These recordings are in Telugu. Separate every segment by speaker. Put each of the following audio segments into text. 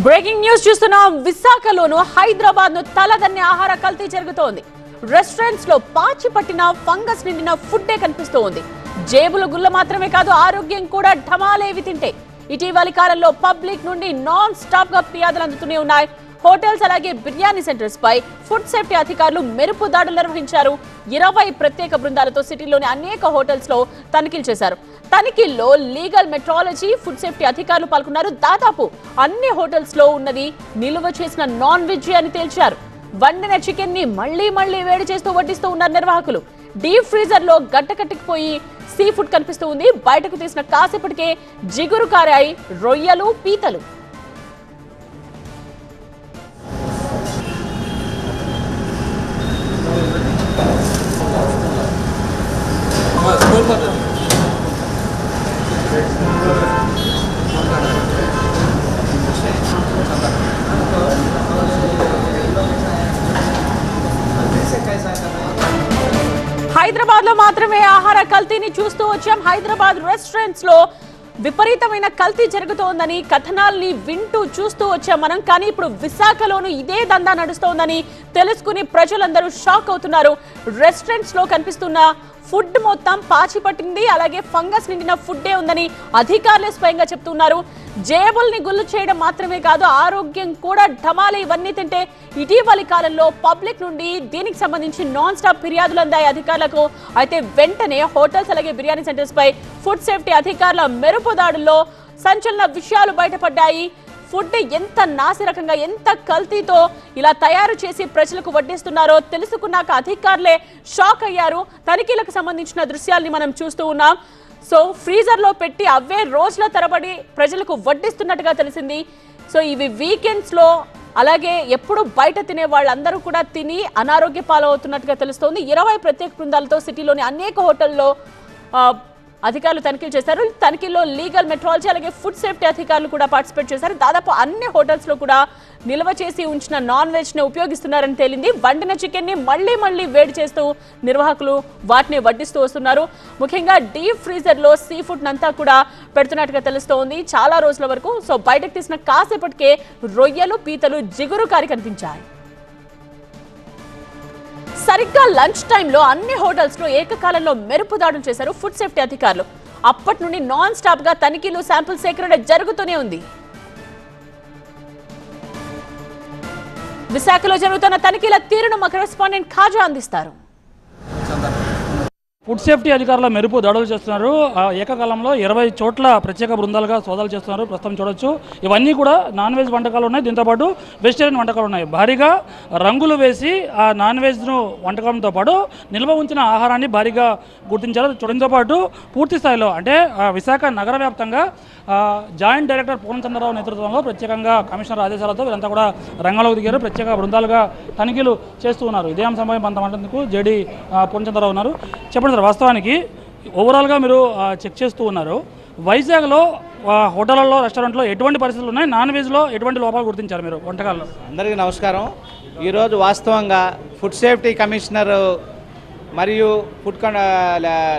Speaker 1: బ్రేకింగ్ న్యూస్ చూస్తున్నాం. విశాఖలోను హైదరాబాద్ ను తలదన్నే ఆహార కల్తీ జరుగుతోంది. రెస్టారెంట్స్ లో పాచి పట్టిన ఫంగస్ నిండిన ఫుడ్డే కనిపిస్తోంది. జేబుల గుల్ల మాత్రమే కాదు, ఆరోగ్యం కూడా ఢమాలేవి తింటే. ఇటీవలి కాలంలో పబ్లిక్ నుండి నాన్ స్టాప్ గా ఫిర్యాదులు అందుతూనే ఉన్నాయి. హోటల్స్ అలాగే బిర్యానీ సెంటర్స్ పై ఫుడ్ సేఫ్టీ అధికారులు మెరుపు దాడులు నిర్వహించారు. 20 ప్రత్యేక బృందాలతో సిటీలోని అనేక హోటల్స్ లో తనిఖీలు చేశారు. తనిఖీల్లో లీగల్ మెట్రాలజీ, ఫుడ్ సేఫ్టీ అధికారులు పాల్గొన్నారు. దాదాపు అన్ని హోటల్స్ లో ఉన్నది నిల్వ చేసిన నాన్ వెజ్ అని తేల్చారు. వండిన చికెన్ ని మళ్లీ వేడి చేస్తూ వడ్డిస్తూ ఉన్నారు నిర్వాహకులు. డీప్ ఫ్రీజర్ లో గడ్డకట్టుకుపోయి సీ ఫుడ్ కనిపిస్తూ ఉంది. బయటకు తీసిన కాసేపటికే జిగురు కారాయి రొయ్యలు, పీతలు. హైదరాబాద్ లో మాత్రమే ఆహార కల్తీని చూస్తూ వచ్చాం. హైదరాబాద్ రెస్టారెంట్స్ లో విపరీతమైన కల్తీ జరుగుతోందని కథనాల్ని వింటూ చూస్తూ వచ్చాం మనం. కానీ ఇప్పుడు విశాఖలోను ఇదే దందా నడుస్తోందని తెలుసుకుని ప్రజలందరూ షాక్ అవుతున్నారు. రెస్టారెంట్స్ లో కనిపిస్తున్న ఫుడ్ మొత్తం పాచి పట్టింది, అలాగే ఫంగస్ నిండిన ఫుడ్డే ఉందని అధికారులే స్వయంగా చెప్తున్నారు. జేబుల్ని గుల్లు చేయడం మాత్రమే కాదు, ఆరోగ్యం కూడా ఢమాలే. ఇవన్నీ తింటే ఇటీవలి కాలంలో పబ్లిక్ నుండి దీనికి సంబంధించి నాన్ స్టాప్ ఫిర్యాదులు అందాయి అధికారులకు. అయితే వెంటనే హోటల్స్ అలాగే బిర్యానీ సెంటర్స్ పై ఫుడ్ సేఫ్టీ అధికారుల మెరుపు దాడుల్లో సంచలన విషయాలు బయటపడ్డాయి. ఫుడ్ ఎంత నాసిరకంగా, ఎంత కల్తీతో ఇలా తయారు చేసి ప్రజలకు వడ్డిస్తున్నారో తెలుసుకున్నాక అధికారులే షాక్ అయ్యారు. తనిఖీలకు సంబంధించిన దృశ్యాల్ని మనం చూస్తూ ఉన్నాం. సో ఫ్రీజర్ లో పెట్టి అవే రోజుల తరబడి ప్రజలకు వడ్డిస్తున్నట్టుగా తెలిసింది. సో ఇవి వీకెండ్స్ లో అలాగే ఎప్పుడు బయట తినే వాళ్ళందరూ కూడా తిని అనారోగ్య పాలవుతున్నట్టుగా తెలుస్తోంది. 20 ప్రత్యేక బృందాలతో సిటీలోని అనేక హోటల్లో అధికారులు తనిఖీలు చేశారు. తనిఖీల్లో లీగల్ మెట్రాలజీ అలాగే ఫుడ్ సేఫ్టీ అధికారులు కూడా పార్టిసిపేట్ చేశారు. దాదాపు అన్ని హోటల్స్ లో కూడా నిల్వ చేసి ఉంచిన నాన్ వెజ్ ని ఉపయోగిస్తున్నారని తేలింది. వండిన చికెన్ ని మళ్లీ వేడి చేస్తూ నిర్వాహకులు వాటిని వడ్డిస్తూ వస్తున్నారు. ముఖ్యంగా డీప్ ఫ్రీజర్ లో సీ ఫుడ్ అంతా కూడా పెడుతున్నట్టుగా తెలుస్తోంది చాలా రోజుల వరకు. సో బయటకు తీసిన కాసేపటికే రొయ్యలు, పీతలు జిగురు కారి కనిపించాయి. సరిగ్గా లంచ్ టైంలో అన్ని హోటల్స్ లో ఏకకాలంలో మెరుపు దాడులు చేశారు ఫుడ్ సేఫ్టీ అధికారులు. అప్పటి నుండి నాన్ స్టాప్ గా తనిఖీలు, శాంపుల్ సేకరణ జరుగుతూనే ఉంది. విశాఖలో జరుగుతున్న తనిఖీల తీరును మా కరెస్పాండెంట్ ఖాజా అందిస్తారు.
Speaker 2: ఫుడ్ సేఫ్టీ అధికారుల మెరుపు దాడులు చేస్తున్నారు. ఏకకాలంలో 20 చోట్ల ప్రత్యేక బృందాలుగా సోదాలు చేస్తున్నారు. ప్రస్తుతం చూడొచ్చు, ఇవన్నీ కూడా నాన్ వెజ్ వంటకాలు ఉన్నాయి. దీంతోపాటు వెజిటేరియన్ వంటకాలు ఉన్నాయి. భారీగా రంగులు వేసి ఆ నాన్ వెజ్ను వంటకంతో పాటు నిల్వ ఉంచిన ఆహారాన్ని భారీగా గుర్తించారు. చూడడంతో పాటు పూర్తి స్థాయిలో అంటే విశాఖ నగర వ్యాప్తంగా జాయింట్ డైరెక్టర్ పూర్ణచంద్రరావు నేతృత్వంలో ప్రత్యేకంగా కమిషనర్ ఆదేశాలతో వీరంతా కూడా రంగంలోకి దిగారు. ప్రత్యేక బృందాలుగా తనిఖీలు చేస్తూ ఉన్నారు. ఇదే అంశంపై మనతో మాట్లాడేందుకు జేడీ పూర్ణచంద్రరావు ఉన్నారు. చెప్పండి సార్, వాస్తవానికి ఓవరాల్గా మీరు చెక్ చేస్తూ ఉన్నారు. వైజాగ్లో హోటళ్లలో, రెస్టారెంట్లో ఎటువంటి పరిస్థితులు ఉన్నాయి? నాన్ వెజ్లో ఎటువంటి లోపాలు గుర్తించారు మీరు వంటకాల్లో?
Speaker 3: అందరికీ నమస్కారం. ఈరోజు వాస్తవంగా ఫుడ్ సేఫ్టీ కమిషనర్ మరియు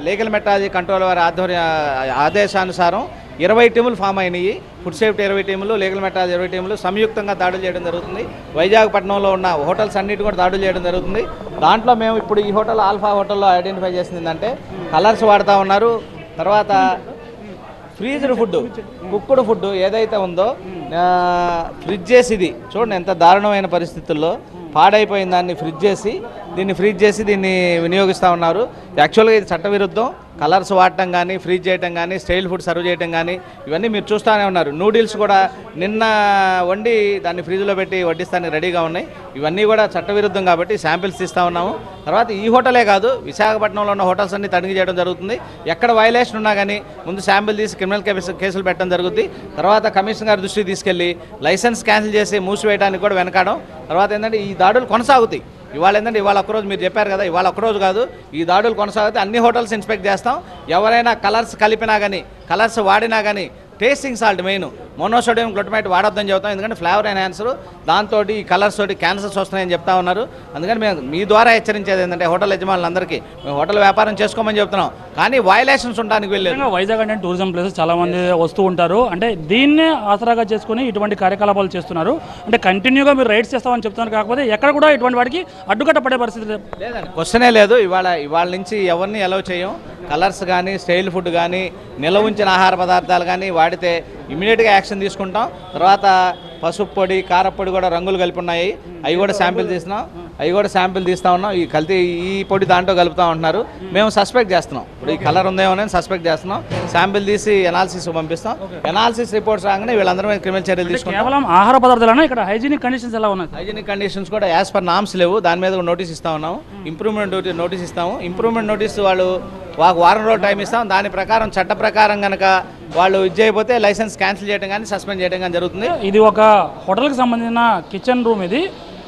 Speaker 3: లీగల్ మెట్రాలజీ కంట్రోల్ వారి ఆదేశానుసారం 20 టీములు ఫామ్ అయినాయి. ఫుడ్ సేఫ్టీ 20 టీములు, లీగల్ మెట్రాలజీ 20 టీములు సంయుక్తంగా దాడులు చేయడం జరుగుతుంది. వైజాగ్ పట్టణంలో ఉన్న హోటల్స్ అన్నిటి కూడా దాడులు చేయడం జరుగుతుంది. దాంట్లో మేము ఇప్పుడు ఈ హోటల్ ఆల్ఫా హోటల్లో ఐడెంటిఫై చేసింది ఏంటంటే కలర్స్ వాడుతూ ఉన్నారు. తర్వాత ఫ్రీజ్డ్ ఫుడ్, కుక్కుడు ఫుడ్ ఏదైతే ఉందో ఫ్రిడ్జ్ చేసి, ఇది చూడండి ఎంత దారుణమైన పరిస్థితుల్లో పాడైపోయిన దాన్ని ఫ్రీజ్ చేసి దీన్ని వినియోగిస్తూ ఉన్నారు. యాక్చువల్గా ఇది చట్టవిరుద్ధం. కలర్స్ వాడటం కానీ, ఫ్రీజ్ చేయడం కానీ, స్టైల్ ఫుడ్ సర్వ్ చేయడం కానీ ఇవన్నీ మీరు చూస్తూనే ఉన్నారు. నూడిల్స్ కూడా నిన్న వండి దాన్ని ఫ్రిడ్జ్లో పెట్టి వడ్డిస్తానికి రెడీగా ఉన్నాయి. ఇవన్నీ కూడా చట్టవిరుద్ధం కాబట్టి శాంపిల్స్ తీస్తూ ఉన్నాము. తర్వాత ఈ హోటలే కాదు, విశాఖపట్నంలో ఉన్న హోటల్స్ అన్ని తనిఖీ చేయడం జరుగుతుంది. ఎక్కడ వైలేషన్ ఉన్నా కానీ ముందు శాంపిల్ తీసి క్రిమినల్ కేసులు పెట్టడం జరుగుతుంది. తర్వాత కమిషనర్ గారి దృష్టికి తీసుకెళ్ళి లైసెన్స్ క్యాన్సిల్ చేసి మూసివేయడానికి కూడా వెనకాడం. తర్వాత ఏంటంటే ఈ దాడులు కొనసాగుతాయి. ఇవాళ ఏంటంటే ఇవాళ ఒక్కరోజు మీరు చెప్పారు కదా, ఇవాళ ఒక్కరోజు కాదు, ఈ దాడులు కొనసాగితే అన్ని హోటల్స్ ఇన్స్పెక్ట్ చేస్తాం. ఎవరైనా కలర్స్ కలిపినా కానీ, కలర్స్ వాడినా కానీ టేస్టింగ్ సాల్ట్ మెయిన్ మోనోసోడియం గ్లూటమైట్ వాడొద్దని చెబుతాం. ఎందుకంటే ఫ్లేవర్ ఎన్హాన్సర్, దాంతో ఈ కలర్స్ తోటి క్యాన్సర్స్ వస్తున్నాయని చెప్తా ఉన్నారు. అందుకని మేము మీ ద్వారా హెచ్చరించేది ఏంటంటే హోటల్ యజమానులందరికీ మేము హోటల్ వ్యాపారం చేసుకోమని చెప్తున్నాం, కానీ వయలేషన్స్ ఉండడానికి వెళ్ళలేదు.
Speaker 2: వైజాగ్ అంటే టూరిజం ప్లేసెస్ చాలా మంది వస్తూ ఉంటారు. అంటే దీన్నే ఆసరాగా చేసుకుని ఇటువంటి కార్యకలాపాలు చేస్తున్నారు. అంటే కంటిన్యూగా మీరు రైడ్స్ చేస్తామని చెప్తున్నారు, కాకపోతే ఎక్కడ కూడా ఇటువంటి వాటికి అడ్డుకట్ట పడే పరిస్థితి
Speaker 3: లేదండి. క్వశ్చనే లేదు. ఇవాళ నుంచి ఎవరిని అలౌ చేయం. కలర్స్ కానీ స్టైల్ ఫుడ్ కానీ నిల్వ ఉంచిన ఆహార పదార్థాలు కానీ వాడితే ఇమీడియట్గా యాక్షన్ తీసుకుంటాం. తర్వాత పసుపు పొడి, కారపొడి కూడా రంగులు కలిపి ఉన్నాయి, అవి కూడా శాంపిల్ తీస్తూ ఉన్నాం. ఈ కల్తీ ఈ పొడి దాంట్లో కలుపుతూ ఉంటున్నారు. మేము సస్పెక్ట్ చేస్తున్నాం. ఇప్పుడు ఈ కలర్ ఉందేమో అని సస్పెక్ట్ చేస్తున్నాం. శాంపిల్ తీసి ఎనాలిసిస్ పంపిస్తాం. ఎనాలిసిస్ రిపోర్ట్స్ రాగానే వీళ్ళందరూ మీద క్రిమినల్ చర్యలు తీసుకుంటాం.
Speaker 2: కేవలం ఆహార పదార్థాలు ఇక్కడ హైజీనిక్ కండిషన్స్ ఎలా ఉన్నాయి?
Speaker 3: హైజీనిక్ కండిషన్స్ కూడా యాజ్ పర్ నామ్స్ లేవు. దాని మీద కూడా నోటీస్ ఇస్తా ఉన్నాము. ఇంప్రూవ్మెంట్ నోటీస్ ఇస్తాము. ఇంప్రూవ్మెంట్ నోటీస్ వాళ్ళు వారం రోజులు టైం ఇస్తాం. దాని ప్రకారం చట్ట ప్రకారం కనుక వాళ్ళు ఇది చేయకపోతే లైసెన్స్ క్యాన్సిల్ చేయడం కానీ సస్పెండ్ చేయడం కానీ జరుగుతుంది.
Speaker 2: ఇది ఒక హోటల్కి సంబంధించిన కిచెన్ రూమ్. ఇది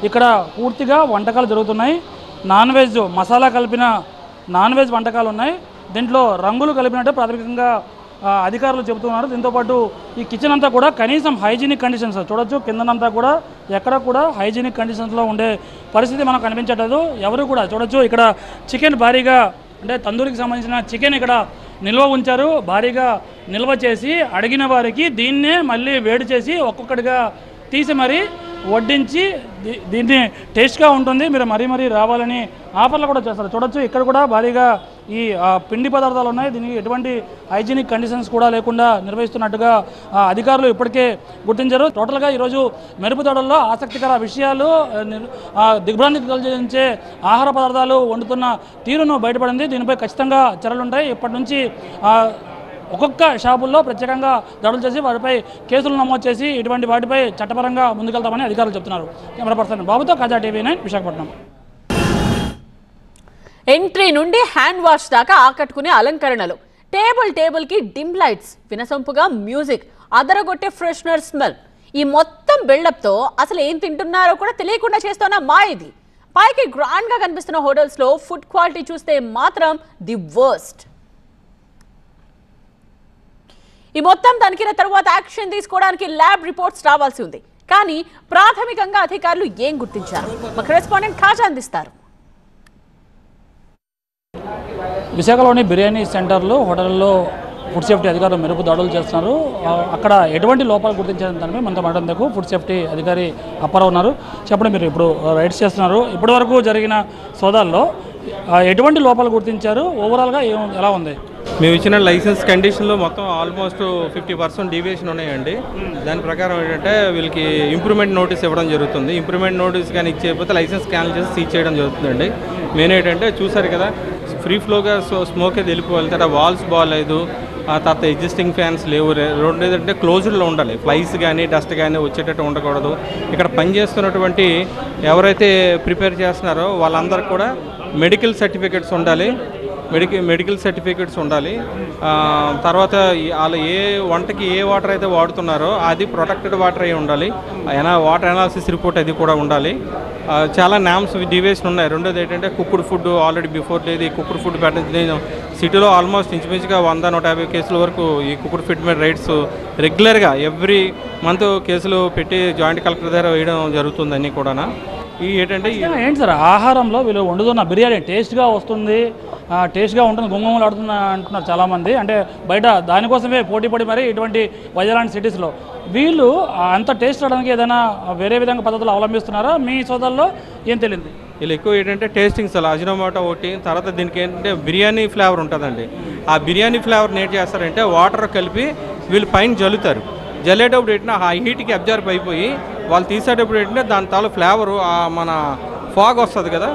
Speaker 2: ఇక్కడ పూర్తిగా వంటకాలు జరుగుతున్నాయి. నాన్ వెజ్ మసాలా కలిపిన నాన్ వెజ్ వంటకాలు ఉన్నాయి. దీంట్లో రంగులు కలిపినట్టు ప్రాథమికంగా అధికారులు చెబుతున్నారు. దీంతోపాటు ఈ కిచెన్ అంతా కూడా కనీసం హైజీనిక్ కండిషన్స్ చూడొచ్చు. కిందనంతా కూడా ఎక్కడ కూడా హైజీనిక్ కండిషన్స్లో ఉండే పరిస్థితి మనకు కనిపించట్లేదు. ఎవరు కూడా చూడొచ్చు. ఇక్కడ చికెన్ భారీగా అంటే తందూరికి సంబంధించిన చికెన్ ఇక్కడ నిల్వ ఉంచారు. భారీగా నిల్వ చేసి అడిగిన వారికి దీన్నే మళ్ళీ వేడి చేసి ఒక్కొక్కటిగా తీసి మరీ వడ్డించి దీన్ని టేస్ట్గా ఉంటుంది, మీరు మరీ రావాలని ఆఫర్లు కూడా చేస్తారు. చూడొచ్చు ఇక్కడ కూడా భారీగా ఈ పిండి పదార్థాలు ఉన్నాయి. దీనికి ఎటువంటి హైజీనిక్ కండిషన్స్ కూడా లేకుండా నిర్వహిస్తున్నట్టుగా అధికారులు ఇప్పటికే గుర్తించారు. టోటల్గా ఈరోజు మెరుపుతోటల్లో ఆసక్తికర విషయాలు, దిగ్భ్రాంతి కలిగించే ఆహార పదార్థాలు వండుతున్న తీరును బయటపడింది. దీనిపై ఖచ్చితంగా చర్యలు ఉంటాయి. ఇప్పటి నుంచి ఒక్కొక్క షాపుల్లో ప్రత్యేకంగా దాడులు చేసి వాటిపై కేసులు నమోదు చేసి ఇటువంటి వాటిపై చట్టపరంగా ముందుకెళ్తామని అధికారులు చెప్తున్నారు. కెమెరా పర్సన్ బాబుతో ఖజా TV9 విశాఖపట్నం.
Speaker 1: ఎంట్రీ నుండి హ్యాండ్ వాష్ దాకా ఆకట్టుకునే అలంకరణలు, టేబుల్కి డిమ్ లైట్స్, వినసొంపుగా మ్యూజిక్, అదరగొట్టే ఫ్రెషనర్ స్మెల్, ఈ మొత్తం బిల్డప్తో అసలు ఏం తింటున్నారో కూడా తెలియకుండా చేస్తున్న మా ఇది. పైకి గ్రాండ్గా కనిపిస్తున్న హోటల్స్లో ఫుడ్ క్వాలిటీ చూస్తే మాత్రం ది వర్స్ట్. ఈ మొత్తం తనిఖీల తర్వాత యాక్షన్ తీసుకోవడానికి ల్యాబ్ రిపోర్ట్స్ రావాల్సి ఉంది. కానీ ప్రాథమికంగా అధికారులు ఏం గుర్తించారు? మా కరెస్పాండెంట్ ఖాజా అందిస్తారు.
Speaker 2: విశాఖలోని బిర్యానీ సెంటర్లు, హోటల్లో ఫుడ్ సేఫ్టీ అధికారులు మెరుపు దాడులు చేస్తున్నారు. అక్కడ ఎటువంటి లోపాలు గుర్తించారని దానిపై మనతో మాట్లాడేందుకు ఫుడ్ సేఫ్టీ అధికారి అప్పారావు ఉన్నారు. చెప్పండి, మీరు ఇప్పుడు రైడ్స్ చేస్తున్నారు. ఇప్పటి వరకు జరిగిన సోదాల్లో ఎటువంటి లోపాలు గుర్తించారు? ఓవరాల్గా ఎలా ఉంది?
Speaker 4: మేము ఇచ్చిన లైసెన్స్ కండిషన్లో మొత్తం ఆల్మోస్ట్ 50% డీవియేషన్ ఉన్నాయండి. దాని ప్రకారం ఏంటంటే వీళ్ళకి ఇంప్రూవ్మెంట్ నోటీస్ ఇవ్వడం జరుగుతుంది. ఇంప్రూవ్మెంట్ నోటీస్ కానీ ఇచ్చేయకపోతే లైసెన్స్ క్యాన్సిల్ చేసి సీజ్ చేయడం జరుగుతుందండి. మెయిన్ ఏంటంటే చూసారు కదా, ఫ్రీ ఫ్లోగా స్మోక్ అయితే వెళ్ళిపోవాలి. తర్వాత వాల్స్ బాగాలేదు, ఆ తర్వాత ఎగ్జిస్టింగ్ ఫ్యాన్స్ లేవు. రెండు ఏంటంటే క్లోజ్డ్లో ఉండాలి. ఫ్లైస్ కానీ డస్ట్ కానీ వచ్చేటట్టు ఉండకూడదు. ఇక్కడ పనిచేస్తున్నటువంటి ఎవరైతే ప్రిపేర్ చేస్తున్నారో వాళ్ళందరికీ కూడా మెడికల్ సర్టిఫికెట్స్ ఉండాలి. మెడికల్ సర్టిఫికెట్స్ ఉండాలి. తర్వాత వాళ్ళు ఏ వంటకి ఏ వాటర్ అయితే వాడుతున్నారో అది ప్రొటెక్టెడ్ వాటర్ అయి ఉండాలి. వాటర్ అనాలిసిస్ రిపోర్ట్ అది కూడా ఉండాలి. చాలా నామ్స్ డీవియేషన్ ఉన్నాయి. రెండోది ఏంటంటే కుక్డ్ ఫుడ్ ఆల్రెడీ బిఫోర్ లేదు. ఈ కుక్డ్ ఫుడ్ పెట్టింది సిటీలో ఆల్మోస్ట్ ఇంచుమించుగా 100-150 కేసుల వరకు ఈ కుక్డ్ ఫుడ్ మీద రైడ్స్ రెగ్యులర్గా ఎవ్రీ మంత్ కేసులు పెట్టి జాయింట్ కలెక్టర్ దగ్గర వేయడం జరుగుతుంది. అన్నీ కూడా ఈ ఏంటంటే
Speaker 2: ఏంటి సార్, ఆహారంలో వీళ్ళు వండుతున్న బిర్యానీ టేస్ట్గా వస్తుంది, టేస్ట్గా ఉంటుంది, గుమ్మలు ఆడుతుంది అంటున్నారు చాలామంది. అంటే బయట దానికోసమే పోటీ పడి మరి ఇటువంటి వైజాగ్ సిటీస్లో వీళ్ళు అంత టేస్ట్ రావడానికి ఏదైనా వేరే విధంగా పద్ధతులు అవలంబిస్తున్నారా? మీ సోదాల్లో ఏం తెలియదు.
Speaker 4: వీళ్ళు ఎక్కువ ఏంటంటే టేస్టింగ్స్ అలా అజినోమోటో ఒకటి, తర్వాత దీనికి ఏంటంటే బిర్యానీ ఫ్లేవర్ ఉంటుందండి. ఆ బిర్యానీ ఫ్లేవర్ని ఏం చేస్తారంటే వాటర్ కలిపి వీళ్ళు పైన జల్లుతారు. జల్లేటప్పుడు ఏంటంటే ఆ హీట్కి అబ్జర్వ్ అయిపోయి వాళ్ళు తీసేటప్పుడు ఏంటంటే దాని తాలూ ఫ్లేవరు మన ఫాగ్ వస్తుంది కదా,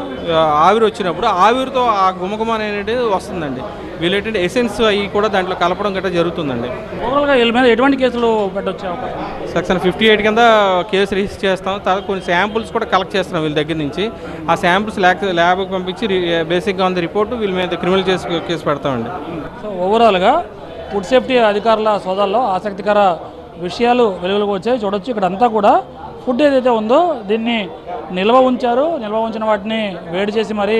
Speaker 4: ఆవిరి వచ్చినప్పుడు ఆవిరితో ఆ గుమగుమ అనేది వస్తుందండి. వీళ్ళు ఏంటంటే ఎసెన్స్ అవి కూడా దాంట్లో కలపడం గట్రా జరుగుతుందండి.
Speaker 2: ఓవరాల్గా వీళ్ళ మీద ఎటువంటి కేసులు పెట్టొచ్చే అవకాశం?
Speaker 4: సెక్షన్ 58 కింద కేసు రిజిస్టర్ చేస్తాం. తర్వాత కొన్ని శాంపుల్స్ కూడా కలెక్ట్ చేస్తున్నాం వీళ్ళ దగ్గర నుంచి. ఆ శాంపుల్స్ ల్యాబ్కి పంపించి బేసిక్గా ఉంది రిపోర్టు వీళ్ళ మీద క్రిమినల్ కేసు పెడతామండి.
Speaker 2: సో ఓవరాల్గా ఫుడ్ సేఫ్టీ అధికారుల సోదాల్లో ఆసక్తికర విషయాలు వెలుగులోకి వచ్చాయి. చూడొచ్చు ఇక్కడ అంతా కూడా ఫుడ్ ఏదైతే ఉందో దీన్ని నిల్వ ఉంచారు. నిల్వ ఉంచిన వాటిని వేడి చేసి మరీ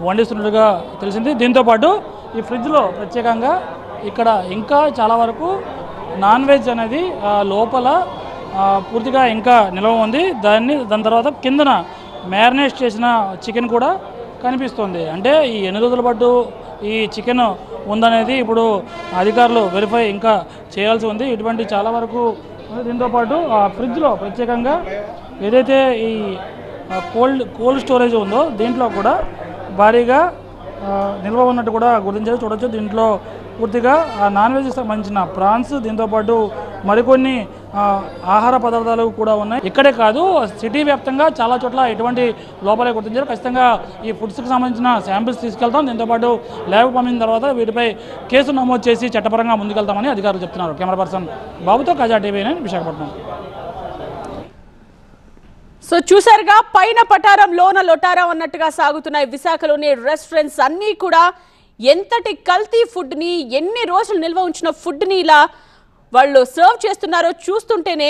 Speaker 2: వండిస్తున్నట్టుగా తెలిసింది. దీంతోపాటు ఈ ఫ్రిడ్జ్లో ప్రత్యేకంగా ఇక్కడ ఇంకా చాలా వరకు నాన్ వెజ్ అనేది లోపల పూర్తిగా ఇంకా నిల్వ ఉంది. దాని తర్వాత కిందన మ్యారినేట్ చేసిన చికెన్ కూడా కనిపిస్తుంది. అంటే ఈ 8 రోజుల పాటు ఈ చికెన్ ఉందనేది ఇప్పుడు అధికారులు వెరిఫై ఇంకా చేయాల్సి ఉంది. ఇటువంటి చాలా వరకు దీంతోపాటు ఫ్రిడ్జ్లో ప్రత్యేకంగా ఏదైతే ఈ కోల్డ్ స్టోరేజ్ ఉందో దీంట్లో కూడా భారీగా నిల్వ ఉన్నట్టు కూడా గుర్తించారు. చూడొచ్చు దీంట్లో పూర్తిగా నాన్ వెజ్కి సంబంధించిన ప్రాన్స్, దీంతోపాటు మరికొన్ని ఆహార పదార్థాలు కూడా ఉన్నాయి. ఇక్కడే కాదు, సిటీ వ్యాప్తంగా చాలా చోట్ల ఎటువంటి లోపాలే గుర్తించారు. ఖచ్చితంగా ఈ ఫుడ్స్కి సంబంధించిన శాంపిల్స్ తీసుకెళ్తాం. దీంతోపాటు ల్యాబ్ పంపిన తర్వాత వీటిపై కేసు నమోదు చేసి చట్టపరంగా ముందుకెళ్తామని అధికారులు చెప్తున్నారు. కెమెరా పర్సన్ బాబుతో ఖజా టీవీ విశాఖపట్నం.
Speaker 1: సో చూసారుగా, పైన పటారం లోన లొటారం అన్నట్టుగా సాగుతున్నాయి విశాఖలోని రెస్టారెంట్స్ అన్నీ కూడా. ఎంతటి కల్తీ ఫుడ్ని, ఎన్ని రోజులు నిల్వ ఉంచిన ఫుడ్ని ఇలా వాళ్ళు సర్వ్ చేస్తున్నారో చూస్తుంటేనే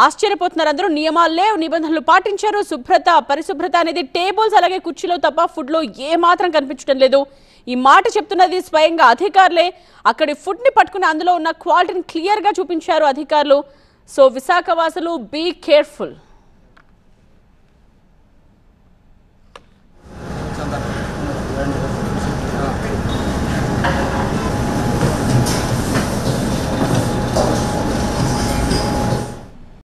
Speaker 1: ఆశ్చర్యపోతున్నారు అందరూ. నియమాలు లేవు, నిబంధనలు పాటించారు. పరిశుభ్రత అనేది టేబుల్స్ అలాగే కుర్చీలో తప్ప ఫుడ్లో ఏమాత్రం కనిపించడం లేదు. ఈ మాట చెప్తున్నది స్వయంగా అధికారులే. అక్కడి ఫుడ్ని పట్టుకుని అందులో ఉన్న క్వాలిటీని క్లియర్గా చూపించారు అధికారులు. సో విశాఖ వాసులు బీ కేర్ఫుల్.